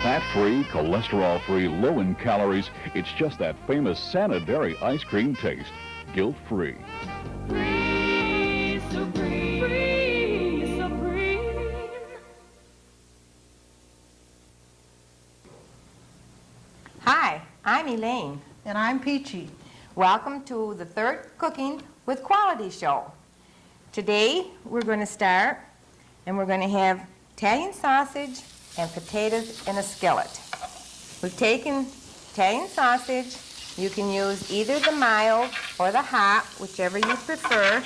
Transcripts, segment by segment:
Fat-free, cholesterol-free, low in calories. It's just that famous Santa Dairy ice cream taste. Guilt-free. Free, supreme, free, supreme. Hi, I'm Elaine. And I'm Peachy. Welcome to the third Cooking with Quality show. Today we're going to start and we're going to have Italian sausage and potatoes in a skillet. We've taken Italian sausage. You can use either the mild or the hot, whichever you prefer,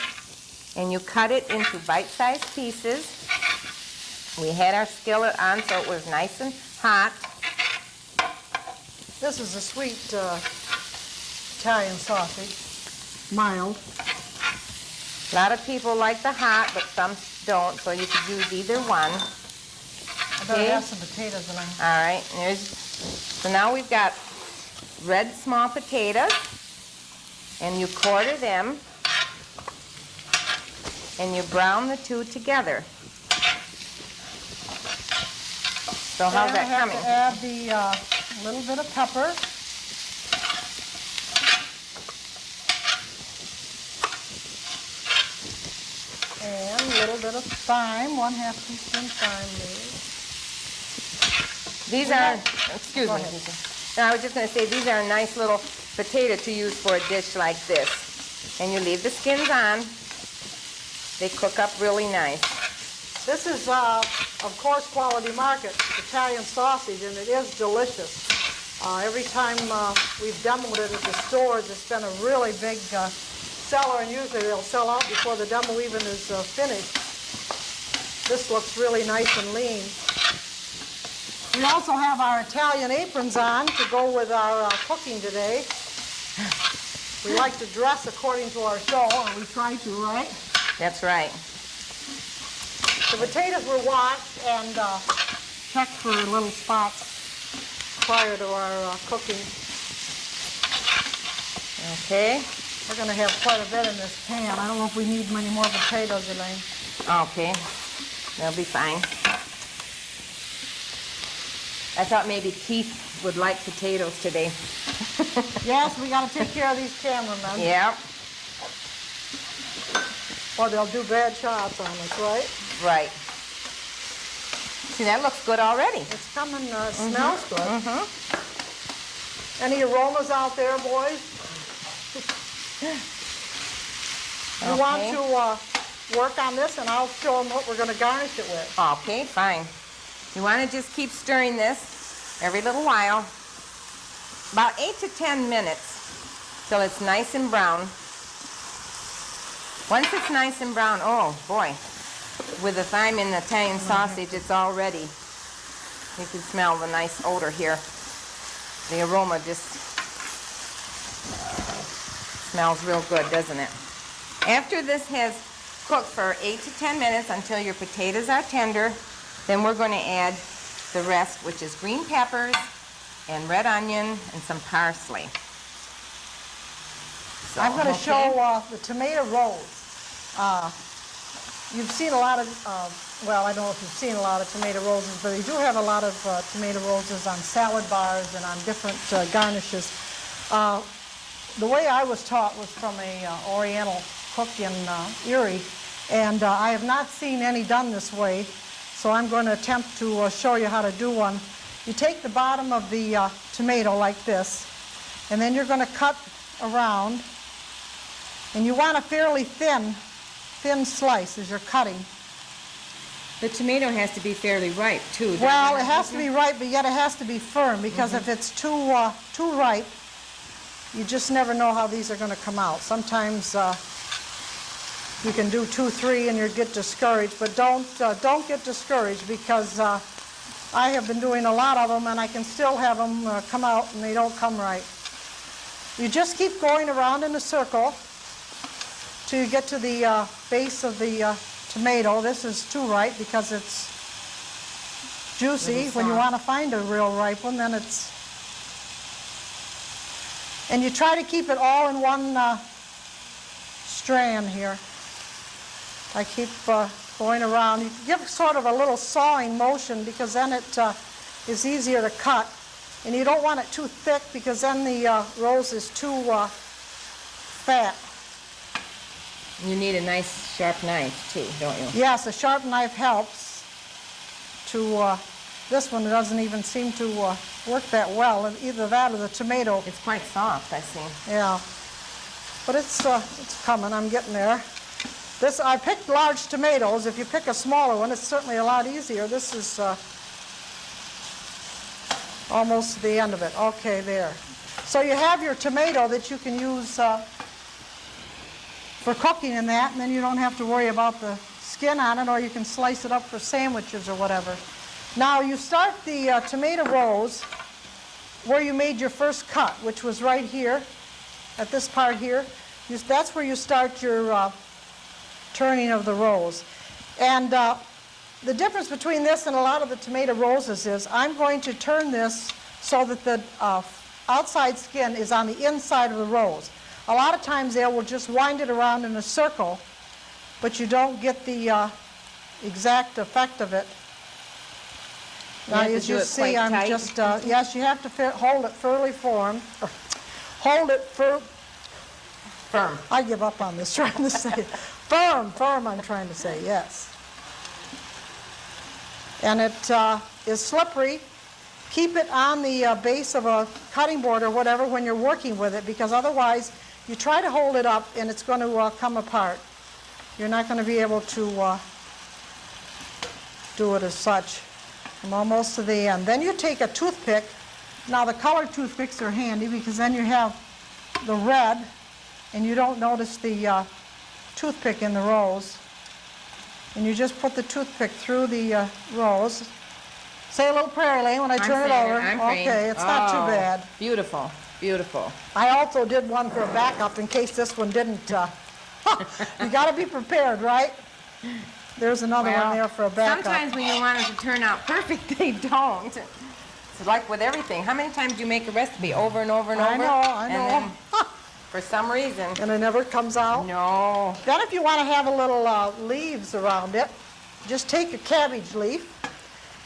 and you cut it into bite-sized pieces. We had our skillet on so it was nice and hot. This is a sweet Italian sausage, mild. A lot of people like the hot, but some don't, so you could use either one. I better have some potatoes in there. All right, so now we've got red small potatoes, and you quarter them, and you brown the two together. So how's that coming? I have to add the little bit of pepper. And a little bit of thyme, 1/2 teaspoon thyme maybe. These are, excuse me. No, I was just going to say, these are a nice little potato to use for a dish like this. And you leave the skins on. They cook up really nice. This is, of course, Quality Market Italian sausage, and it is delicious. Every time we've demoed it at the stores, it's been a really big seller, and usually they'll sell out before the demo even is finished. This looks really nice and lean. We also have our Italian aprons on to go with our cooking today. We like to dress according to our show, and we try to, right? That's right. The potatoes were washed and checked for little spots prior to our cooking. Okay. We're going to have quite a bit in this pan. I don't know if we need many more potatoes, Elaine. Okay. They'll be fine. I thought maybe Keith would like potatoes today. Yes, we got to take care of these cameramen. Yep. Or they'll do bad shots on us, right? Right. See, that looks good already. It's coming, smells good. Any aromas out there, boys? You want to work on this, and I'll show them what we're going to garnish it with. Okay, fine. You want to just keep stirring this every little while. About 8 to 10 minutes till it's nice and brown. Once it's nice and brown, oh boy, with the thyme in the Italian sausage, it's all ready. You can smell the nice odor here. The aroma just smells real good, doesn't it? After this has cooked for 8 to 10 minutes until your potatoes are tender, then we're going to add the rest, which is green peppers and red onion and some parsley. So, I'm going to show the tomato rolls. You've seen a lot of, well, I don't know if you've seen a lot of tomato rolls, but they do have a lot of tomato rolls on salad bars and on different garnishes. The way I was taught was from a Oriental cook in Erie, and I have not seen any done this way, so I'm going to attempt to show you how to do one. You take the bottom of the tomato like this, and then you're going to cut around, and you want a fairly thin slice as you're cutting. The tomato has to be fairly ripe, too. Well, it has to be ripe, but yet it has to be firm, because if it's too ripe, you just never know how these are going to come out. Sometimes you can do 2, 3 and you get discouraged, but don't get discouraged, because I have been doing a lot of them and I can still have them come out and they don't come right. You just keep going around in a circle till you get to the base of the tomato. This is too ripe because it's juicy. When you want to find a real ripe one, then it's... And you try to keep it all in one strand here. I keep going around. You give sort of a little sawing motion, because then it is easier to cut. And you don't want it too thick because then the rose is too fat. You need a nice sharp knife too, don't you? Yes, a sharp knife helps. This one doesn't even seem to work that well, either that or the tomato. It's quite soft, I see. Yeah, but it's coming. I'm getting there. I picked large tomatoes. If you pick a smaller one, it's certainly a lot easier. This is almost the end of it. Okay, there. So you have your tomato that you can use for cooking in that, and then you don't have to worry about the skin on it, or you can slice it up for sandwiches or whatever. Now you start the tomato rose where you made your first cut, which was right here, at this part here. That's where you start your turning of the rose. And the difference between this and a lot of the tomato roses is I'm going to turn this so that the outside skin is on the inside of the rose. A lot of times they will just wind it around in a circle, but you don't get the exact effect of it. Now, as you see, I'm just, yes, you have to hold it firmly formed. Hold it firm. I give up on this, trying to say it. Firm, I'm trying to say, yes. And it is slippery. Keep it on the base of a cutting board or whatever when you're working with it, because otherwise you try to hold it up and it's going to come apart. You're not going to be able to do it as such. I'm almost to the end. Then you take a toothpick. Now the colored toothpicks are handy because then you have the red and you don't notice the toothpick in the rose. And you just put the toothpick through the rose. Say a little prayer, Elaine, when I turn it over. Okay, it's not too bad. Beautiful, beautiful. I also did one for a backup in case this one didn't. You got to be prepared, right? There's another one there for a backup. Sometimes when you want it to turn out perfect, they don't. It's like with everything. How many times do you make a recipe over and over and over? I know. And then, for some reason. And it never comes out? No. Then if you want to have a little leaves around it, just take a cabbage leaf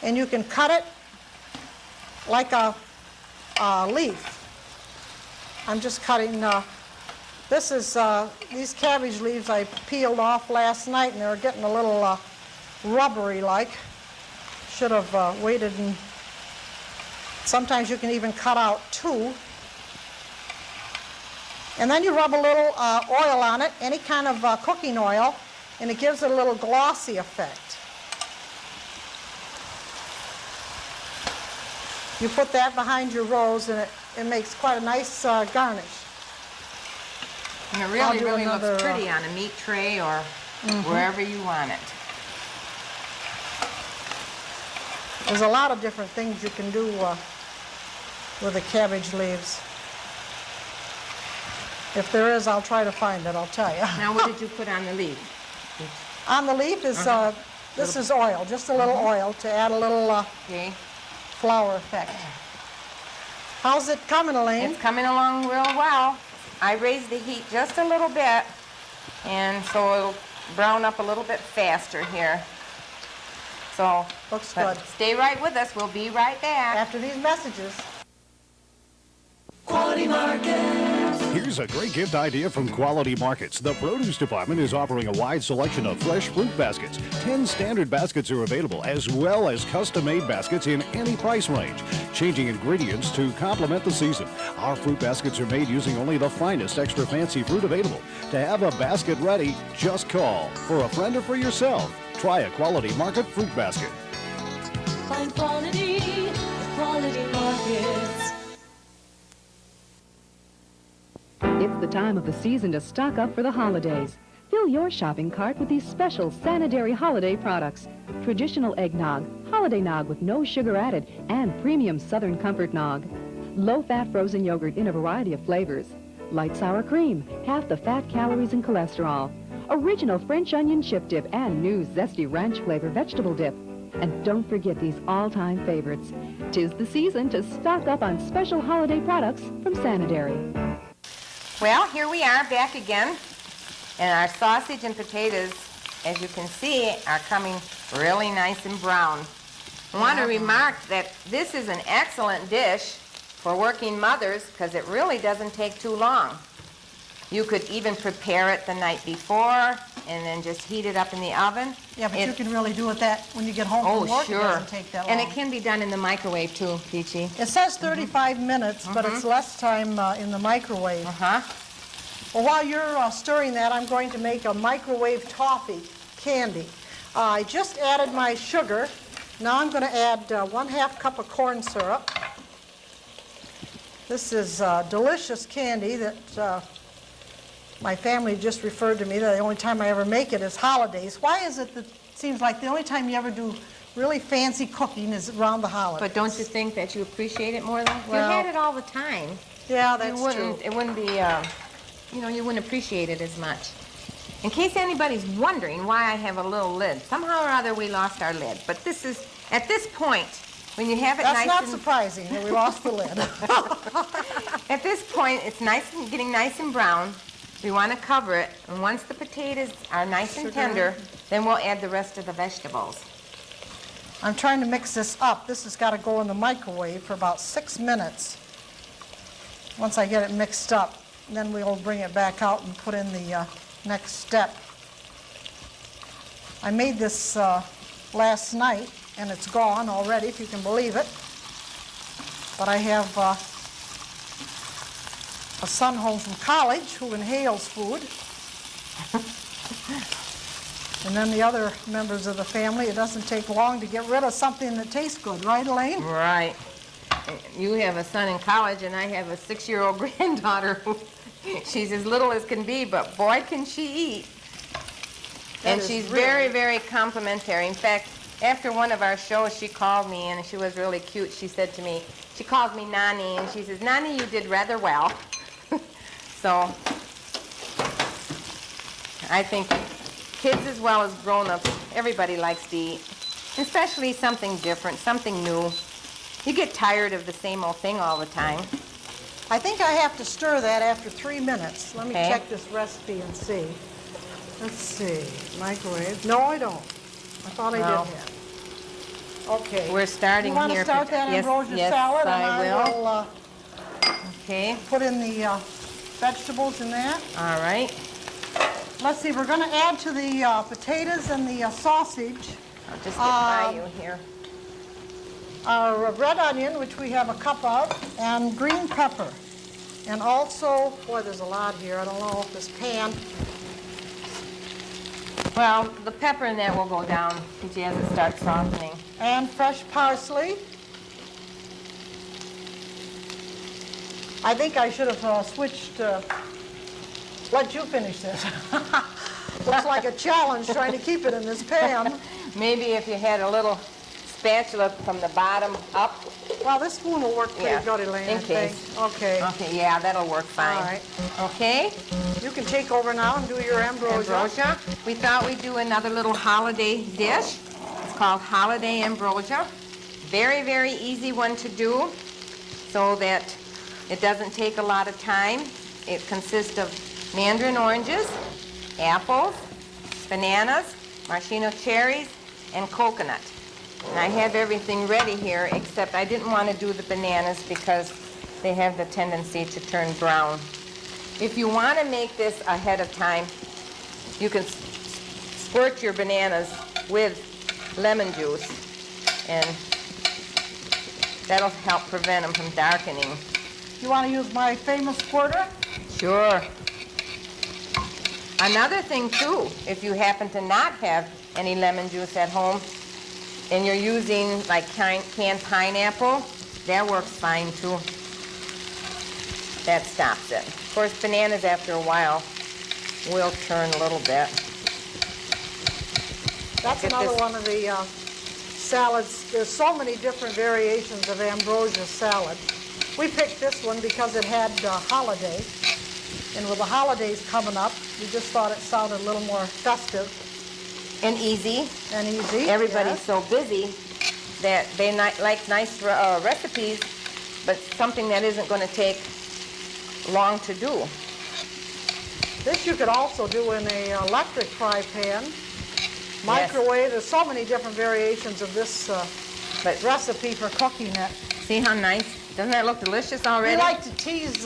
and you can cut it like a leaf. I'm just cutting, these cabbage leaves I peeled off last night and they're getting a little rubbery like. Should have waited, and sometimes you can even cut out two. And then you rub a little oil on it, any kind of cooking oil, and it gives it a little glossy effect. You put that behind your rose and it makes quite a nice garnish. And it really looks pretty on a meat tray or wherever you want it. There's a lot of different things you can do with the cabbage leaves. If there is, I'll try to find it, I'll tell you. Now, what did you put on the leaf? On the leaf is, this is oil, just a little oil to add a little flower effect. How's it coming, Elaine? It's coming along real well. I raised the heat just a little bit, and so it'll brown up a little bit faster here. So, looks good. Stay right with us. We'll be right back. After these messages. Quality Markets. Here's a great gift idea from Quality Markets. The produce department is offering a wide selection of fresh fruit baskets. 10 standard baskets are available, as well as custom-made baskets in any price range, changing ingredients to complement the season. Our fruit baskets are made using only the finest extra fancy fruit available. To have a basket ready, just call. For a friend or for yourself, try a Quality Market fruit basket. Find quality at Quality Markets. It's the time of the season to stock up for the holidays. Fill your shopping cart with these special Sanitary holiday products. Traditional eggnog, holiday nog with no sugar added, and premium Southern Comfort nog. Low-fat frozen yogurt in a variety of flavors. Light sour cream, half the fat, calories, and cholesterol. Original French onion chip dip and new zesty ranch flavor vegetable dip. And don't forget these all-time favorites. 'Tis the season to stock up on special holiday products from Sanitary. Well, here we are back again, and our sausage and potatoes, as you can see, are coming really nice and brown. I want to remark that this is an excellent dish for working mothers because it really doesn't take too long. You could even prepare it the night before and then just heat it up in the oven. Yeah, but you can really do it that when you get home Oh, from work. sure. It doesn't take that long. And it can be done in the microwave too, Peachy. It says 35 minutes, but it's less time in the microwave. Uh-huh. Well, while you're stirring that, I'm going to make a microwave toffee candy. I just added my sugar. Now I'm going to add 1/2 cup of corn syrup. This is delicious candy that my family just referred to me that the only time I ever make it is holidays. Why is it that it seems like the only time you ever do really fancy cooking is around the holidays? But don't you think that you appreciate it more though? If Well, you had it all the time, yeah, that's you wouldn't, true. it wouldn't be, you wouldn't appreciate it as much. In case anybody's wondering why I have a little lid, somehow or other we lost our lid. But this is, at this point, when you have it That's nice not and... surprising that we lost the lid. At this point, it's nice and getting nice and brown. We want to cover it, and once the potatoes are nice and tender, then we'll add the rest of the vegetables. I'm trying to mix this up. This has got to go in the microwave for about 6 minutes. Once I get it mixed up, then we'll bring it back out and put in the next step. I made this last night, and it's gone already, if you can believe it. But I have a son home from college who inhales food. And then the other members of the family, it doesn't take long to get rid of something that tastes good, right, Elaine? Right. You have a son in college, and I have a 6-year-old granddaughter who, she's as little as can be, but boy, can she eat. And she's very, very complimentary. In fact, after one of our shows, she called me, and she was really cute. She said to me, she calls me Nani, and she says, Nani, you did rather well. So I think kids as well as grown-ups, everybody likes to eat, especially something different, something new. You get tired of the same old thing all the time. I think I have to stir that after 3 minutes. Let me Okay. check this recipe and see. Let's see, microwave. No, I don't. I thought I No. did have. Okay. We're starting You want to here. start that Yes, ambrosia yes, salad? I And I will. will Okay, put in the vegetables in that. all right. Let's see, we're going to add to the potatoes and the sausage I'll just get by you here. our red onion, which we have a cup of, and green pepper. And also, boy, there's a lot here. I don't know if this pan. Well, the pepper in that will go down as it starts softening. And fresh parsley. I think I should have switched, let you finish this. Looks like a challenge trying to keep it in this pan. Maybe if you had a little spatula from the bottom up. Well, this spoon will work pretty Yeah, good, Elaine, in I think. case. Okay. Okay, yeah, that'll work fine. All right. Okay, You can take over now and do your ambrosia. ambrosia. We thought we'd do another little holiday dish. It's called holiday ambrosia. Very, very easy one to do so that it doesn't take a lot of time. It consists of mandarin oranges, apples, bananas, maraschino cherries, and coconut. And I have everything ready here, except I didn't want to do the bananas because they have the tendency to turn brown. If you want to make this ahead of time, you can squirt your bananas with lemon juice, and that'll help prevent them from darkening. You want to use my famous squirter? Sure. Another thing too, if you happen to not have any lemon juice at home and you're using like canned pineapple, that works fine too. That stops it. Of course, bananas after a while will turn a little bit. That's Get another this- one of the salads. There's so many different variations of ambrosia salad. We picked this one because it had holiday. And with the holidays coming up, we just thought it sounded a little more festive And easy. and easy. Everybody's Yes. so busy that they like nice recipes, but something that isn't going to take long to do. This you could also do in a electric fry pan. Microwave, there's so many different variations of this But recipe for cooking it. see how nice? Doesn't that look delicious We already? like to tease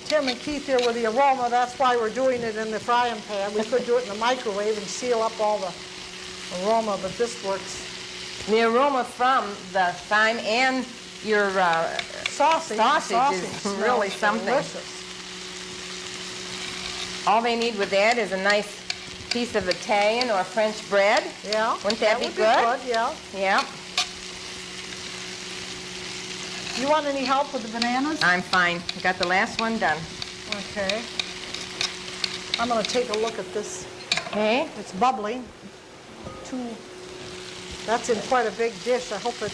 Tim and Keith here with the aroma. That's why we're doing it in the frying pan. We could do it in the microwave and seal up all the aroma, but this works. The aroma from the thyme and your Sausage is really smells something. delicious. All they need with that is a nice piece of Italian or French bread. Yeah. Wouldn't that be would good? Yeah. Yeah, You want any help with the bananas? I'm fine. I got the last one done. Okay. I'm going to take a look at this. Okay. It's bubbling. That's in quite a big dish. I hope it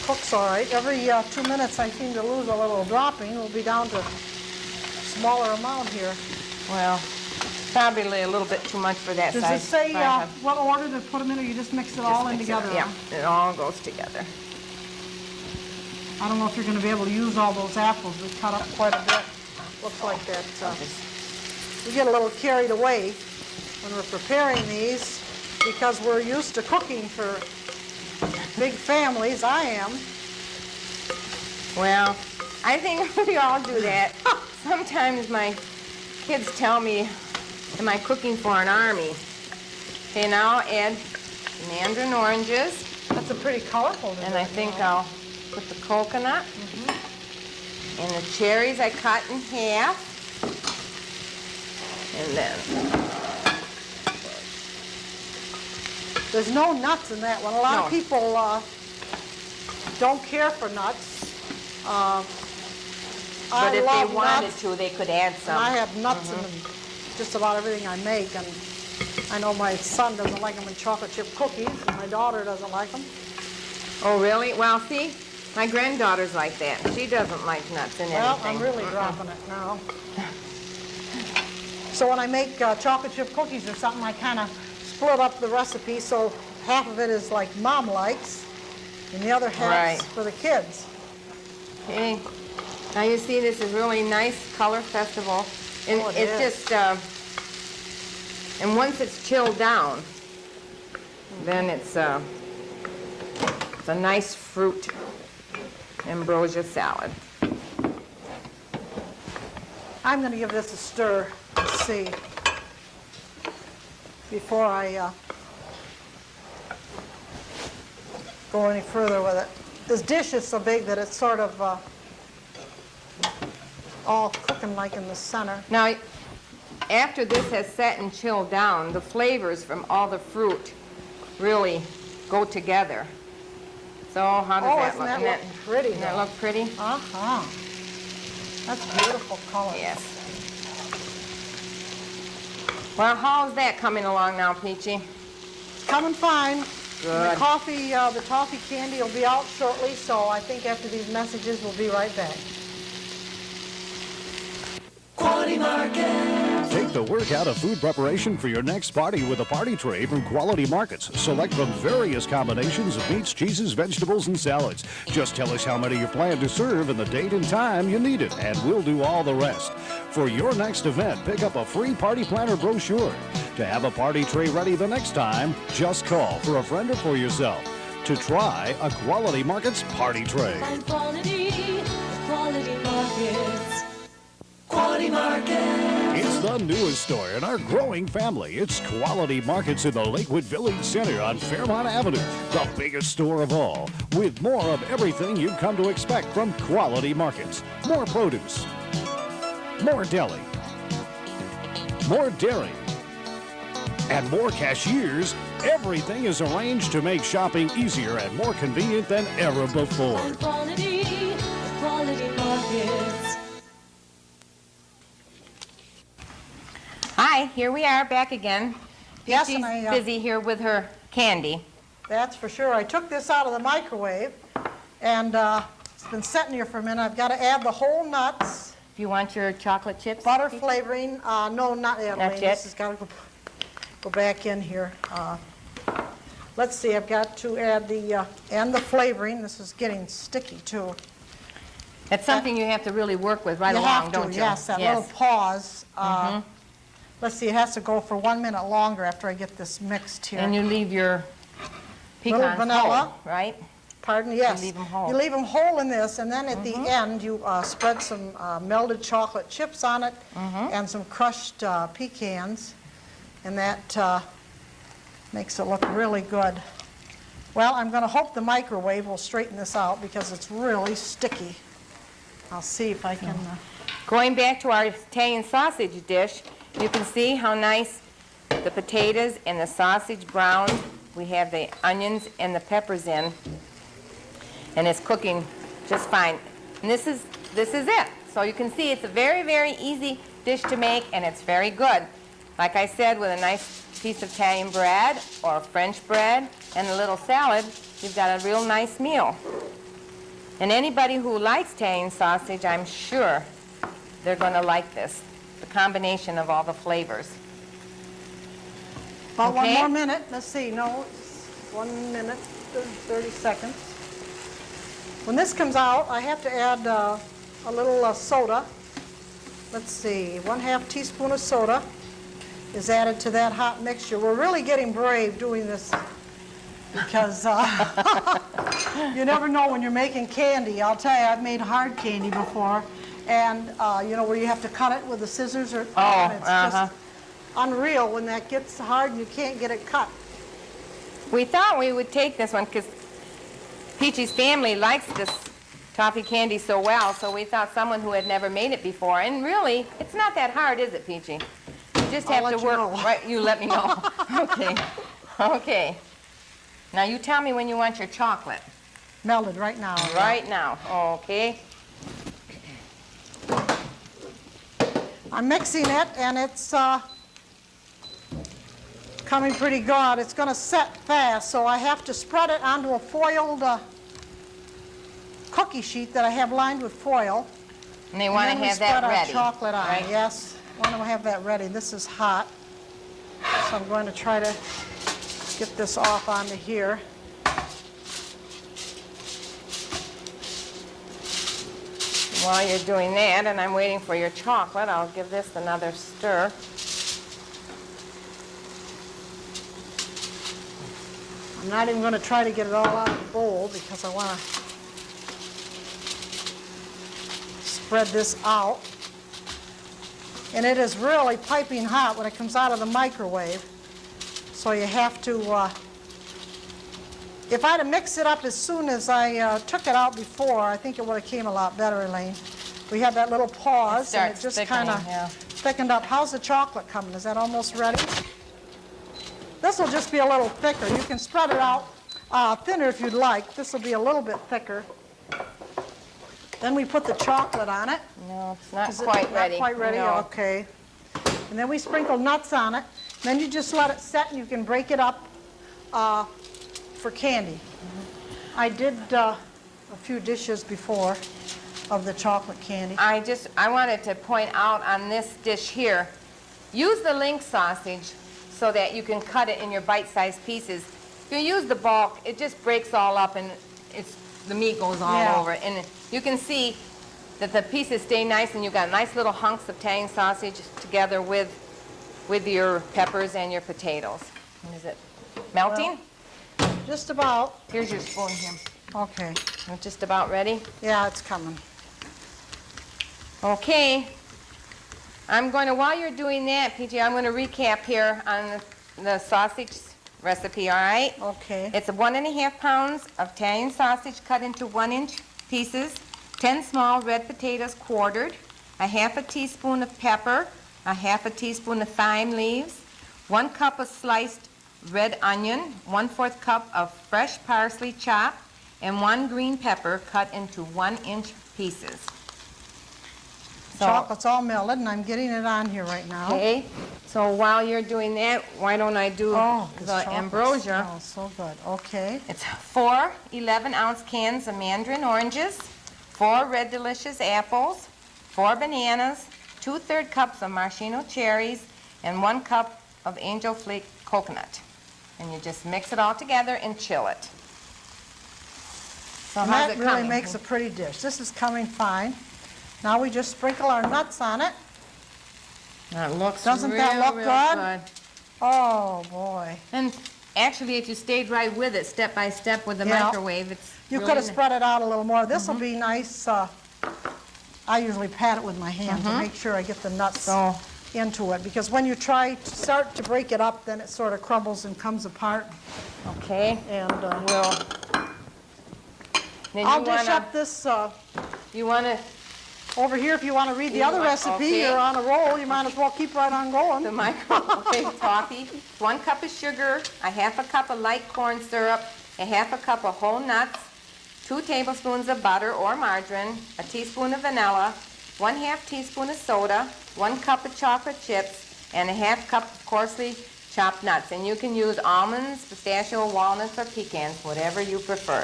cooks all right. Every 2 minutes I seem to lose a little dropping. We'll be down to a smaller amount here. Well, probably a little bit too much for that Does size. it say fry. what order to put them in, or you just mix it all in Mix it- together? Yeah, it all goes together. I don't know if you're going to be able to use all those apples. We cut up quite a bit. Looks like that. We get a little carried away when we're preparing these because we're used to cooking for big families. I am. Well, I think we all do that. Sometimes my kids tell me, am I cooking for an army? Okay, now I'll add mandarin oranges, That's a pretty colorful. and I think I'll put the coconut, and the cherries I cut in half, and then, There's no nuts in that one. A lot of No. people don't care for nuts. but if they love wanted nuts, to, they could add and I some. have nuts in just about everything I make. And I know my son doesn't like them in chocolate chip cookies, and my daughter doesn't like them. Oh, really? Well, see, my granddaughter's like that. She doesn't like nuts in Well, anything. I'm really dropping it now. So when I make chocolate chip cookies or something, I kind of split up the recipe so half of it is like Mom likes, and the other half's Right. for the kids. Okay. Now you see this is really nice color festival. And Oh, it it's is. just, and once it's chilled down, then it's a nice fruit ambrosia salad. I'm going to give this a stir and see before I go any further with it. This dish is so big that it's sort of all cooking like in the center. Now, after this has set and chilled down, the flavors from all the fruit really go together. So how does Oh, that isn't look? that Doesn't look pretty, doesn't that though? look pretty? Uh-huh. That's beautiful color. Yes. Well, how's that coming along now, Peachy? Coming fine. Good. The toffee candy will be out shortly, so I think after these messages, we'll be right back. Quality Market. Take the work out of food preparation for your next party with a party tray from Quality Markets. Select from various combinations of meats, cheeses, vegetables, and salads. Just tell us how many you plan to serve and the date and time you need it, and we'll do all the rest. For your next event, pick up a free party planner brochure. To have a party tray ready the next time, just call for a friend or for yourself to try a Quality Markets party tray. Find quality, Quality Markets. Quality Market. It's the newest store in our growing family. It's Quality Markets in the Lakewood Village Center on Fairmont Avenue, the biggest store of all, with more of everything you've come to expect from Quality Markets. More produce, more deli, more dairy, and more cashiers. Everything is arranged to make shopping easier and more convenient than ever before. Find quality, Quality Markets. Hi, here we are back again. Yes, Peachy's and busy here with her candy. That's for sure. I took this out of the microwave, and it's been sitting here for a minute. I've got to add the whole nuts, If you want your chocolate chips. butter flavoring. No, not yet. Not Elaine. yet? This has got to go back in here. Let's see. I've got to add the flavoring. This is getting sticky too. That's something you have to really work with right You along, have don't to, you? yes. That little pause. Let's see. It has to go for 1 minute longer after I get this mixed here. And you leave your Pecans vanilla. whole, right? Pardon, yes. leave 'em whole. You leave them whole in this, and then at the end, you spread some melted chocolate chips on it and some crushed pecans, and that makes it look really good. Well, I'm going to hope the microwave will straighten this out because it's really sticky. I'll see if I can... Going back to our Italian sausage dish, you can see how nice the potatoes and the sausage browned. We have the onions and the peppers in, and it's cooking just fine. And this is it. So you can see it's a very, very easy dish to make, and it's very good. Like I said, with a nice piece of Italian bread or French bread and a little salad, you've got a real nice meal. And anybody who likes Italian sausage, I'm sure they're going to like this, the combination of all the flavors. About one Okay. more minute. Let's see. No, it's 1 minute, 30 seconds. When this comes out, I have to add a little soda. Let's see. 1/2 teaspoon of soda is added to that hot mixture. We're really getting brave doing this because you never know when you're making candy. I'll tell you, I've made hard candy before, and you know, where you have to cut it with the scissors or it's just unreal when that gets hard and you can't get it cut. We thought we would take this one because Peachy's family likes this toffee candy so well, so we thought someone who had never made it before. And really, it's not that hard, is it, Peachy? You just have I'll to let you work. know. Right, you let me know. Okay. Okay. Now you tell me when you want your chocolate. Melted right now. Right now. Okay. I'm mixing it, and it's coming pretty good. It's going to set fast, so I have to spread it onto a foiled cookie sheet that I have lined with foil. And they want to And then we have that spread our ready. chocolate on. right? Yes, want to have that ready. This is hot, so I'm going to try to get this off onto here. While you're doing that, and I'm waiting for your chocolate, I'll give this another stir. I'm not even going to try to get it all out of the bowl because I want to spread this out. And it is really piping hot when it comes out of the microwave. So you have to, if I'd have mixed it up as soon as I took it out before, I think it would have came a lot better, Elaine. We had that little pause and it starts just kind of thickening, yeah. thickened up. How's the chocolate coming? Is that almost ready? This will just be a little thicker. You can spread it out thinner if you'd like. This will be a little bit thicker. Then we put the chocolate on it. No, it's not Is it quite ready. Not quite ready? No. Okay. And then we sprinkle nuts on it. Then you just let it set and you can break it up for candy. I did a few dishes before of the chocolate candy. I wanted to point out on this dish here, use the link sausage so that you can cut it in your bite-sized pieces. If you use the bulk, it just breaks all up and the meat goes all Yeah. over. And you can see that the pieces stay nice and you've got nice little hunks of Italian sausage together with your peppers and your potatoes. And is it melting? Just about. Here's your spoon here. Okay. It's just about ready. Yeah, it's coming. Okay. While you're doing that, Peachy, I'm going to recap here on the sausage recipe, all right? Okay. It's 1.5 pounds of Italian sausage cut into 1-inch pieces, 10 small red potatoes quartered, 1/2 teaspoon of pepper, 1/2 teaspoon of thyme leaves, 1 cup of sliced red onion, 1/4 cup of fresh parsley chopped, and 1 green pepper cut into 1-inch pieces. Chocolate's all melted, and I'm getting it on here right now. Okay, so while you're doing that, why don't I do This the chocolate ambrosia? smells so good. Okay. It's 4 11-ounce cans of mandarin oranges, 4 Red Delicious apples, 4 bananas, 2/3 cups of maraschino cherries, and 1 cup of angel flake coconut. And you just mix it all together and chill it. So And how's that it really coming? makes a pretty dish. This is coming fine. Now we just sprinkle our nuts on it. That looks Doesn't real, that look real good? Oh, boy. And Actually, if you stayed right with it, step by step with the Yeah. microwave, it's You really could have ni- spread it out a little more. This will be nice. I usually pat it with my hand to make sure I get the nuts So, into it, because when you try to start to break it up, then it sort of crumbles and comes apart. okay, And well, then I'll you dish wanna, up this you wanna, over here if you want to read the You other want- recipe. okay. You're on a roll. You might as well keep right on going. the okay, toffee, 1 cup of sugar, a 1/2 cup of light corn syrup, a 1/2 cup of whole nuts, 2 tablespoons of butter or margarine, a teaspoon of vanilla, 1/2 teaspoon of soda, 1 cup of chocolate chips, and a 1/2 cup of coarsely chopped nuts. And you can use almonds, pistachio, walnuts, or pecans, whatever you prefer.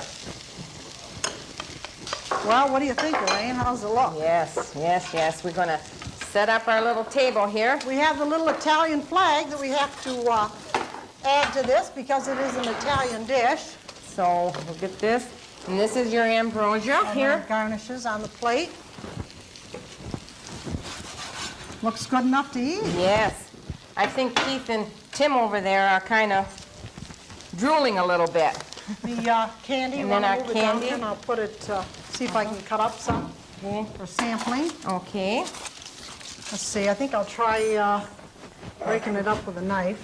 Well, what do you think, Elaine? How's it look? Yes, yes, yes. We're going to set up our little table here. We have the little Italian flag that we have to add to this because it is an Italian dish. So we'll get this. And this is your ambrosia And our here. garnishes on the plate. Looks good enough to eat. Yes. I think Keith and Tim over there are kind of drooling a little bit. The candy, And want then to our move it down candy. here, and I'll put it, see if I can cut up some Okay. for sampling. Okay. Let's see, I think I'll try breaking it up with a knife.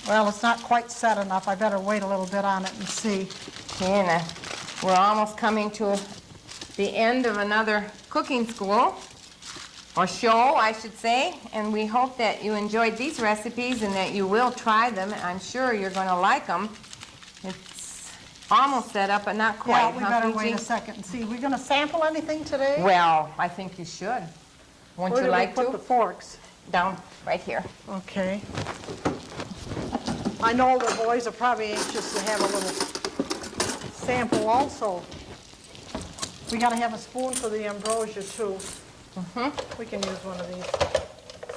Well, it's not quite set enough. I better wait a little bit on it and see. Okay, and we're almost coming to the end of another cooking school, or show, I should say, and we hope that you enjoyed these recipes and that you will try them. I'm sure you're going to like them. It's almost set up, but not quite. Yeah, we huh, better Peachy? wait a second and see. We're going to sample anything today? Well, I think you should. Wouldn't Where you do we like put to? the forks? Down right here. Okay. I know the boys are probably anxious to have a little sample also. We got to have a spoon for the ambrosia too. We can use one of these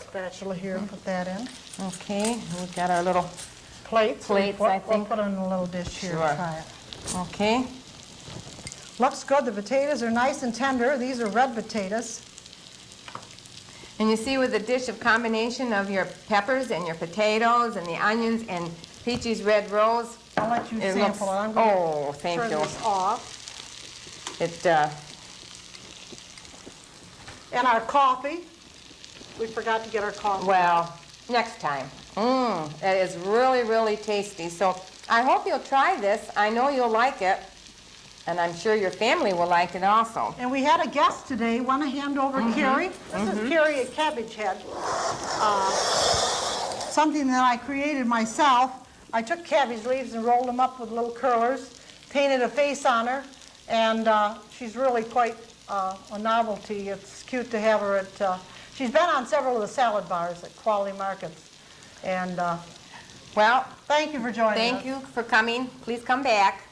spatula here and put that in. Okay, we've got our little Plates. Plates, We'll I think. put it in a little dish here. Sure. Try it. Okay. Looks good. The potatoes are nice and tender. These are red potatoes. And you see with a dish of combination of your peppers and your potatoes and the onions and Peachy's red rose, I'll let you it sample looks, it. I'm going oh, to thank turn you. this off. It, And our coffee. We forgot to get our coffee. well, next time. That is really, really tasty. So I hope you'll try this. I know you'll like it. And I'm sure your family will like it also. And we had a guest today. Want to hand over Carrie? This is Carrie at Cabbage Head. Something that I created myself. I took cabbage leaves and rolled them up with little curlers, painted a face on her, and she's really quite a novelty. It's cute to have her at, she's been on several of the salad bars at Quality Markets. And Well, thank you for joining us. thank you for coming. Please come back.